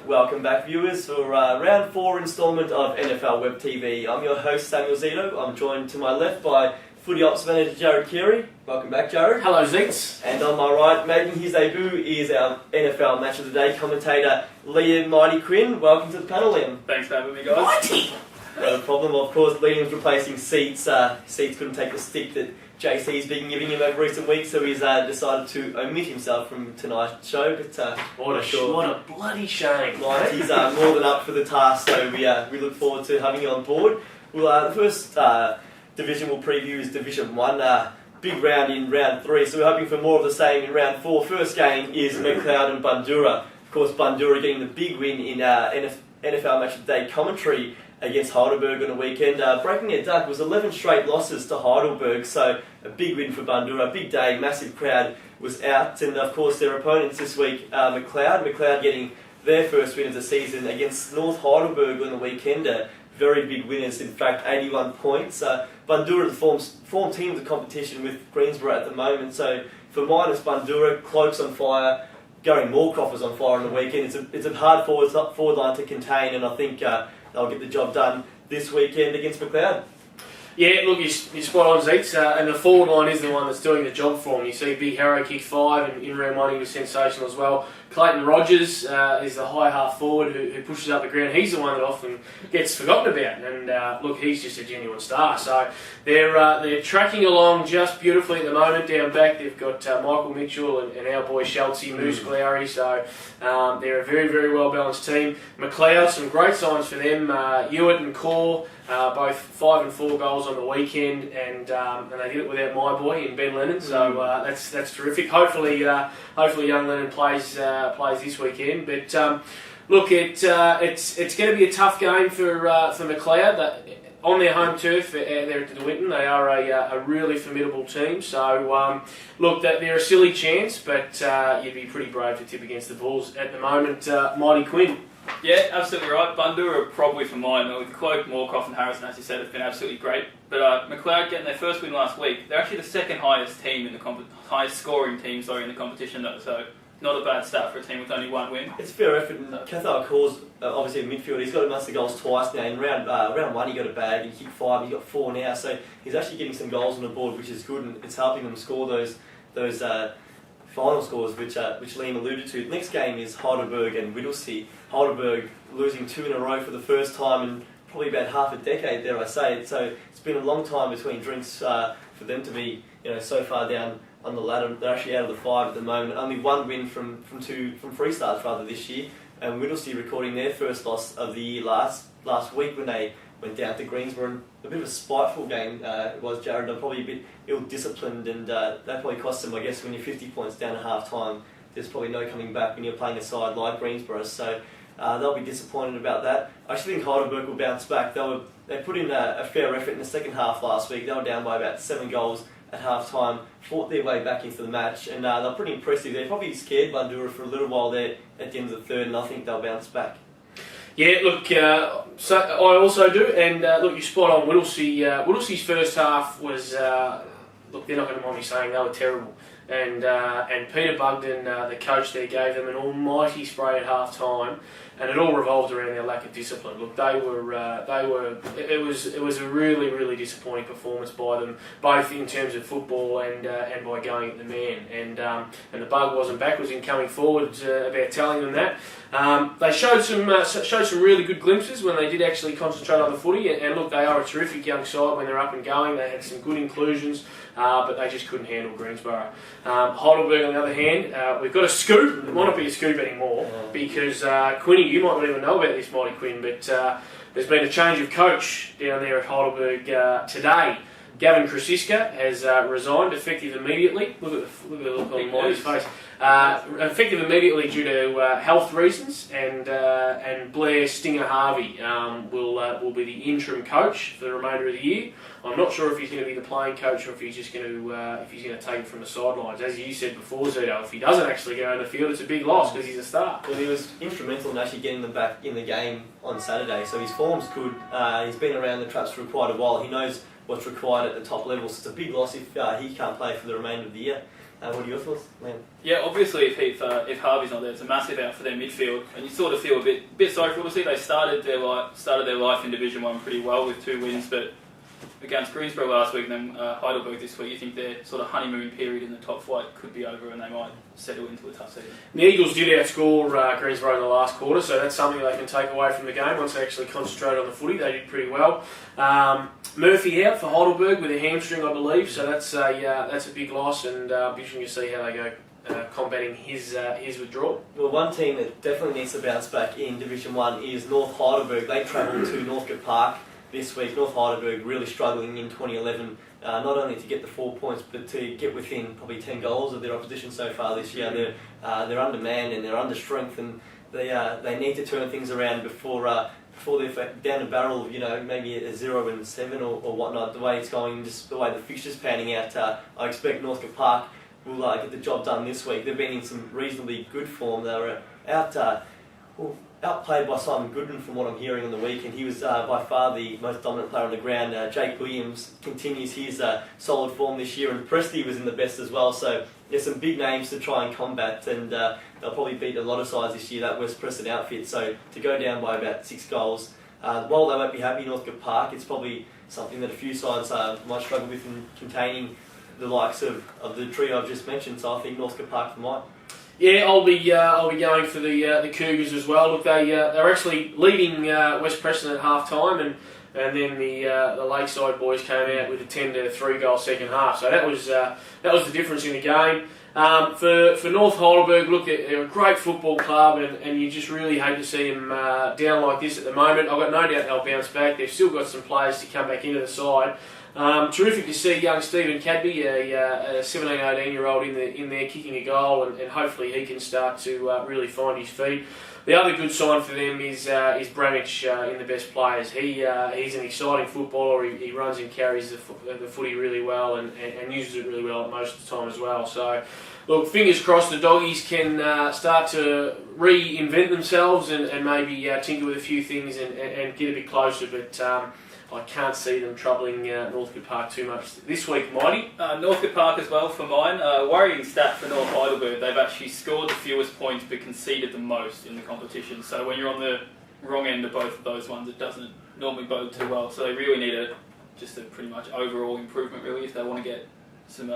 Welcome back, viewers, for round 4 instalment of NFL Web TV. I'm your host, Samuel Zito. I'm joined to my left by Footy Ops Manager Jared Keary. Welcome back, Jared. Hello, Zeets. And on my right, making his debut, is our NFL Match of the Day commentator, Liam Mighty Quinn. Welcome to the panel, Liam. Thanks for having me, guys. Mighty! No problem, of course, Liam's replacing Seats. Seats couldn't take the stick that JC's been giving him over recent weeks, so he's decided to omit himself from tonight's show. But What a bloody shame. He's more than up for the task, so we look forward to having you on board. Well, the first division we'll preview is Division 1. Big round in round 3, so we're hoping for more of the same in round 4. First game is McLeod and Bundoora. Of course, Bundoora getting the big win in NFL Match of the Day commentary against Heidelberg on the weekend. Breaking their duck was 11 straight losses to Heidelberg, so a big win for Bundoora. Big day, massive crowd was out, and of course their opponents this week, McLeod. McLeod getting their first win of the season against North Heidelberg on the weekend. Very big winners, in fact, 81 points. Bundoora, the form team of the competition with Greensboro at the moment, so for minus Bundoora, Cloak's on fire, Gary Moorcroft was on fire on the weekend. It's a hard forward line to contain, and I think they'll get the job done this weekend against McLeod. Yeah, look, you're spot on, Zeets, and the forward line is the one that's doing the job for them. You see Big Harrow kick 5, and in-round money was sensational as well. Clayton Rogers is the high half forward who pushes up the ground. He's the one that often gets forgotten about, and look, he's just a genuine star. So they're tracking along just beautifully at the moment. Down back, they've got Michael Mitchell and our boy Sheltsy, Moose Glowry. So they're a very, very well balanced team. McLeod, some great signs for them. Hewitt and Core, both 5 and 4 goals on the weekend, and they did it without my boy in Ben Lennon. So that's terrific. Hopefully young Lennon plays this weekend. But look, it's going to be a tough game for McLeod. On their home turf, there at DeWinton, they are a really formidable team. So look, they're a silly chance, but you'd be pretty brave to tip against the Bulls at the moment. Mighty Quinn. Yeah, absolutely right. Bundoora probably for mine. With Cloak, Moorcroft and Harrison, as you said, have been absolutely great. But McLeod getting their first win last week, they're actually the second highest team in the highest scoring team, in the competition though. So not a bad start for a team with only 1 win. It's fair effort, and Cathal Core's obviously a midfielder. He's got a massive of goals twice now. In round 1 he got a bag, he kicked 5, he got 4 now. So he's actually getting some goals on the board, which is good, and it's helping them score those final scores, which Liam alluded to. The next game is Heidelberg and Whittlesea. Heidelberg losing 2 in a row for the first time in probably about half a decade, dare I say. So it's been a long time between drinks for them to be so far down on the ladder. They're actually out of the 5 at the moment. Only 1 win from 3 starts rather this year. And Whittlesea recording their first loss of the year last week when they went down to Greensboro. A bit of a spiteful game it was, Jared. They're probably a bit ill-disciplined, and that probably cost them, I guess, when you're 50 points down at half-time. There's probably no coming back when you're playing a side like Greensboro. So they'll be disappointed about that. I actually think Heidelberg will bounce back. They put in a fair effort in the second half last week. They were down by about 7 goals at half-time, fought their way back into the match, and they're pretty impressive. They're probably scared Bundoora for a little while there at the end of the third, and I think they'll bounce back. Yeah, look, so I also do, and look, you're spot on. Whittlesea's first half was, look, they're not going to mind me saying they were terrible. And Peter Bugden, the coach there, gave them an almighty spray at half time, and it all revolved around their lack of discipline. Look, it was a really, really disappointing performance by them, both in terms of football and by going at the man. And the bug wasn't backwards in coming forward about telling them that. They showed some really good glimpses when they did actually concentrate on the footy, and look, they are a terrific young side when they're up and going. They had some good inclusions, but they just couldn't handle Greensboro. Heidelberg, on the other hand, we've got a scoop. It might not be a scoop anymore, because Quinny, you might not even know about this, Mighty Quinn, but there's been a change of coach down there at Heidelberg today. Gavin Krasiska has resigned effective immediately. Look at the look on Mighty's face. Effective immediately due to health reasons, and Blair Stinger Harvey will be the interim coach for the remainder of the year. I'm not sure if he's going to be the playing coach or if he's just going to take it from the sidelines. As you said before, Zito, if he doesn't actually go in the field, it's a big loss because he's a star. Well, he was instrumental in actually getting them back in the game on Saturday, so his form's good. He's been around the traps for quite a while. He knows what's required at the top level, so it's a big loss if he can't play for the remainder of the year. What are your thoughts, Liam? Yeah, obviously if Harvey's not there, it's a massive out for their midfield, and you sort of feel a bit sorry for. Obviously, they started their life in Division 1 pretty well with 2 wins, but against Greensboro last week and then Heidelberg this week, you think their sort of honeymoon period in the top flight could be over and they might settle into a tough season. The Eagles did outscore Greensboro in the last quarter, so that's something they can take away from the game once they actually concentrate on the footy. They did pretty well. Murphy out for Heidelberg with a hamstring, I believe, so that's a big loss, and interesting to see how they go combating his withdrawal. Well, one team that definitely needs to bounce back in Division 1 is North Heidelberg. They travel to Northcote Park this week. North Heidelberg really struggling in 2011, not only to get the 4 points, but to get within probably 10 goals of their opposition so far this year. They're undermanned and they're under strength, and they need to turn things around before they're down the barrel of, maybe a 0-7 or whatnot. The way it's going, just the way the fixture's panning out, I expect Northcote Park will get the job done this week. They've been in some reasonably good form. They were outplayed by Simon Goodman from what I'm hearing on the week, and he was by far the most dominant player on the ground. Jake Williams continues his solid form this year, and Presti was in the best as well. So there's some big names to try and combat, and they'll probably beat a lot of sides this year, that West Preston outfit. So to go down by about 6 goals, while they won't be happy Northcote Park, it's probably something that a few sides might struggle with in containing the likes of the trio I've just mentioned. So I think Northcote Park might. Yeah, I'll be going for the Cougars as well. Look, they're actually leading West Preston at half time, and then the Lakeside boys came out with a 10-3 goal second half. So that was the difference in the game. For North Heidelberg, look, they're a great football club, and you just really hate to see them down like this at the moment. I've got no doubt they'll bounce back. They've still got some players to come back into the side. Terrific to see young Stephen Cadby, a 17, 18-year-old in there kicking a goal, and hopefully he can start to really find his feet. The other good sign for them is Bramich in the best players. He's an exciting footballer. He runs and carries the footy really well and uses it really well most of the time as well. So, look, fingers crossed the doggies can start to reinvent themselves and maybe tinker with a few things and get a bit closer. But I can't see them troubling Northcote Park too much this week, Mighty. Northcote Park as well for mine. Worrying stat for North Heidelberg, they've actually scored the fewest points but conceded the most in the competition. So when you're on the wrong end of both of those ones, it doesn't normally bode too well. So they really need just a pretty much overall improvement really if they want to get some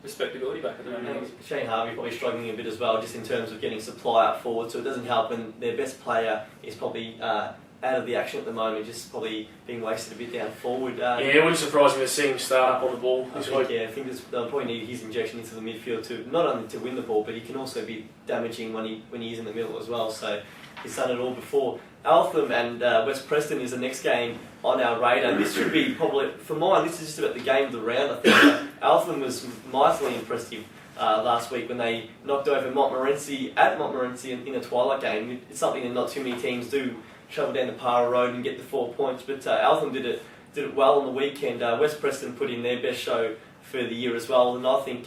respectability back at the moment. Shane Harvey probably struggling a bit as well, just in terms of getting supply up forward, so it doesn't help when their best player is probably out of the action at the moment, just probably being wasted a bit down forward. It wouldn't surprise me to see him start up on the ball this week. Yeah, I think they'll probably need his injection into the midfield to not only to win the ball, but he can also be damaging when he is in the middle as well. So he's done it all before. Altham and West Preston is the next game on our radar. This should be probably, for mine, this is just about the game of the round. I think Altham was mightily impressive last week when they knocked over Montmorency at Montmorency in a twilight game. It's something that not too many teams do, travel down the Para Road and get the 4 points. But Altham did it well on the weekend. West Preston put in their best show for the year as well, and I think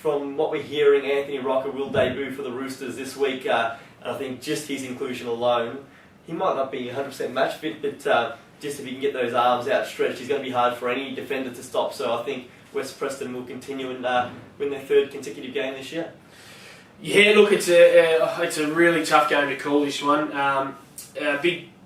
from what we're hearing, Anthony Rocker will debut for the Roosters this week. And I think just his inclusion alone, he might not be 100% match fit, but just if he can get those arms outstretched, he's going to be hard for any defender to stop. So I think West Preston will continue and win their 3rd consecutive game this year. Yeah, look, it's a really tough game to call, this one.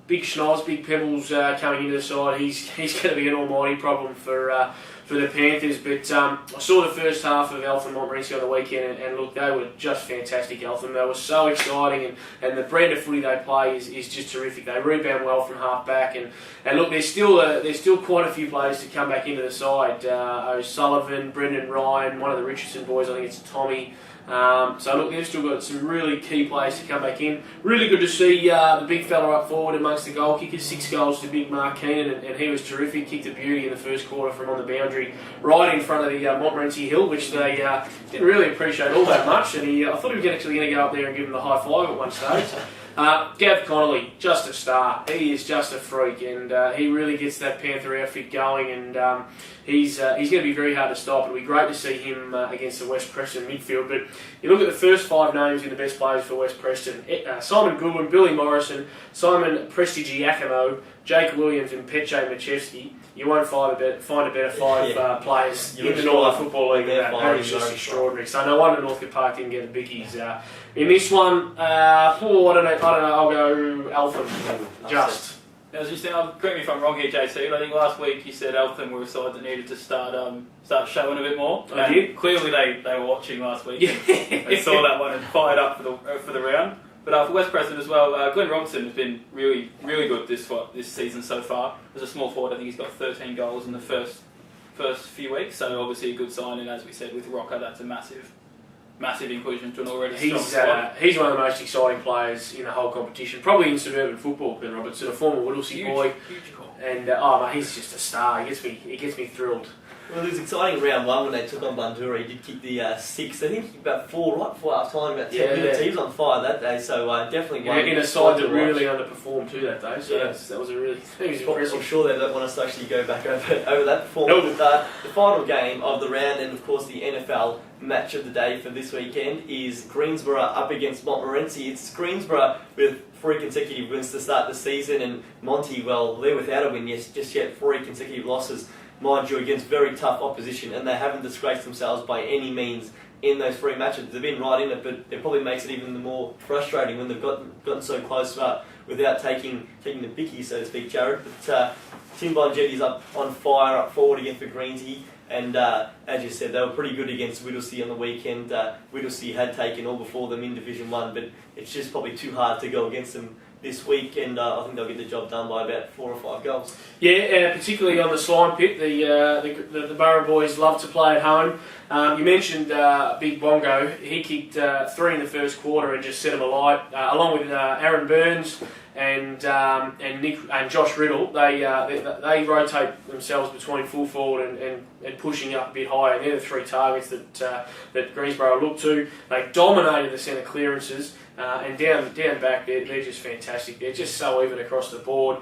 Big Schnoz, Big Pebbles coming into the side. He's going to be an almighty problem for the Panthers. But I saw the first half of Eltham Montmorency on the weekend, and look, they were just fantastic. Eltham, they were so exciting, and the brand of footy they play is just terrific. They rebound well from half back, and look, there's still quite a few players to come back into the side. O'Sullivan, Brendan Ryan, one of the Richardson boys, I think it's Tommy. So look, they've still got some really key players to come back in. Really good to see the big fella up forward amongst the goal kickers. 6 goals to big Mark Keenan, and he was terrific. Kicked a beauty in the first quarter from on the boundary, right in front of the Montmorency Hill, which they didn't really appreciate all that much. And I thought he was actually going to go up there and give him the high five at one stage. Gav Connolly, just a star. He is just a freak, and he really gets that Panther outfit going, and he's going to be very hard to stop. It'll be great to see him against the West Preston midfield. But you look at the first 5 names in the best players for West Preston: Simon Goodwin, Billy Morrison, Simon Prestigiacomo, Jake Williams and Peche Machevsky. you won't find a better five players in the Northern Football League than that. That is just extraordinary. So no wonder Northcote Park didn't get the biggies. In this one, I don't know. I'll go Eltham. Just. As you said, correct me if I'm wrong here, JC, but I think last week you said Eltham were a side that needed to start showing a bit more. I did. Clearly they were watching last week. Yeah. They saw that one and fired up for the round. But for West Preston as well, Glenn Robinson has been really, really good this season so far. As a small forward, I think he's got 13 goals in the first few weeks, so obviously a good sign. And as we said with Rocker, that's a massive inclusion to an already strong squad. He's one of the most exciting players in the whole competition, probably in suburban football. Glenn Robertson, a former Whittlesea boy, huge call. and mate, he's just a star. He gets me thrilled. Well, it was exciting in round one when they took on Bundoora. He did kick the six, I think about 4 right before half time, about 10 minutes. He was on fire that day, so definitely one. In a side that really underperformed too that day, so that was impressive. I'm sure they don't want us to actually go back over that performance. Nope. The final game of the round, and of course the NFL match of the day for this weekend, is Greensborough up against Montmorency. It's Greensborough with 3 consecutive wins to start the season, and Monty, well, they're without a win just yet, 3 consecutive losses. Mind you, against very tough opposition, and they haven't disgraced themselves by any means in those 3 matches. They've been right in it, but it probably makes it even more frustrating when they've gotten so close without taking the bicky, so to speak, Jared. But Tim Bonjetti's up on fire, up forward again for Greensy, and as you said, they were pretty good against Whittlesea on the weekend. Whittlesea had taken all before them in Division 1, but it's just probably too hard to go against them this week, and I think they'll get the job done by about 4 or 5 goals. Yeah, particularly on the slime pit, the Borough boys love to play at home. You mentioned Big Bongo. He kicked 3 in the first quarter and just set them alight, along with Aaron Burns and Nick and Josh Riddle. They rotate themselves between full forward and pushing up a bit higher. They're the 3 targets that Greensborough look to. They dominated the centre clearances. And down back, they're just fantastic. They're just so even across the board.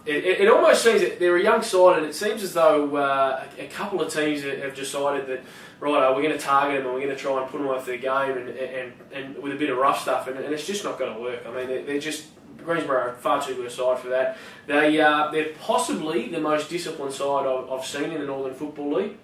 It almost seems that they're a young side, and it seems as though a couple of teams have decided that, right, we're going to target them and we're going to try and put them off their game and with a bit of rough stuff, and it's just not going to work. I mean, they're just... Greensborough are far too good a side for that. They're possibly the most disciplined side I've seen in the Northern Football League,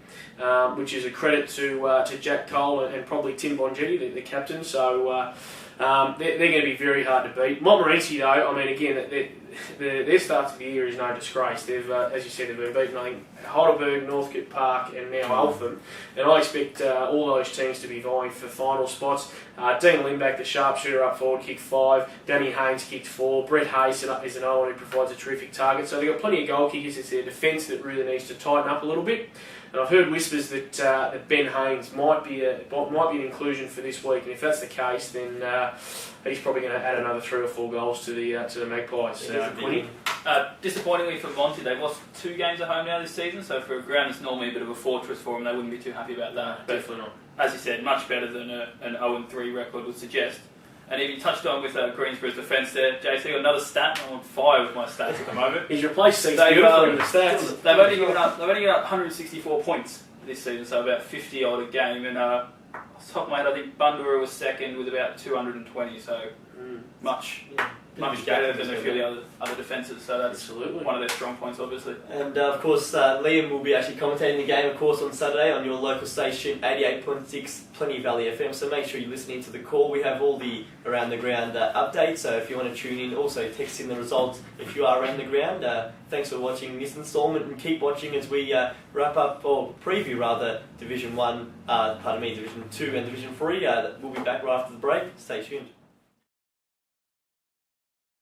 which is a credit to Jack Cole and probably Tim Bonjetti, the captain. So they're going to be very hard to beat. Montmorency, though, I mean, again, their start to the year is no disgrace. They've, as you said, they've been beaten, I think, Heidelberg, Northcote Park, and now Eltham. And I expect all those teams to be vying for final spots. Dean Lindback, the sharpshooter up forward, kicked 5. Danny Haynes kicked 4. Brett Hayes is another one who provides a terrific target. So they've got plenty of goal kickers. It's their defence that really needs to tighten up a little bit. And I've heard whispers that Ben Haynes might be an inclusion for this week, and if that's the case, then he's probably going to add another 3 or 4 goals to the Magpies. Disappointingly for Monty, they've lost 2 games at home now this season, so for a ground that's normally a bit of a fortress for them, they wouldn't be too happy about that. No, definitely not. As you said, much better than an 0-3 record would suggest. And if you touched on with Greensborough's defence there, JC, another stat. I'm on fire with my stats at the moment. He's replaced Seats beautifully with the stats. They've only given up 164 points this season, so about 50 odd a game. And off the top of my head, I think Bundoora was second with about 220, so much better than a few of the other defences. So that's absolutely one of their strong points, obviously. And of course, Liam will be actually commentating the game, of course, on Saturday on your local station, 88.6 Plenty Valley FM. So make sure you listen into the call. We have all the around the ground updates. So if you want to tune in, also text in the results if you are around the ground. Thanks for watching this instalment, and keep watching as we wrap up, or preview rather, Division 1, Division 2 and Division 3. We'll be back right after the break. Stay tuned.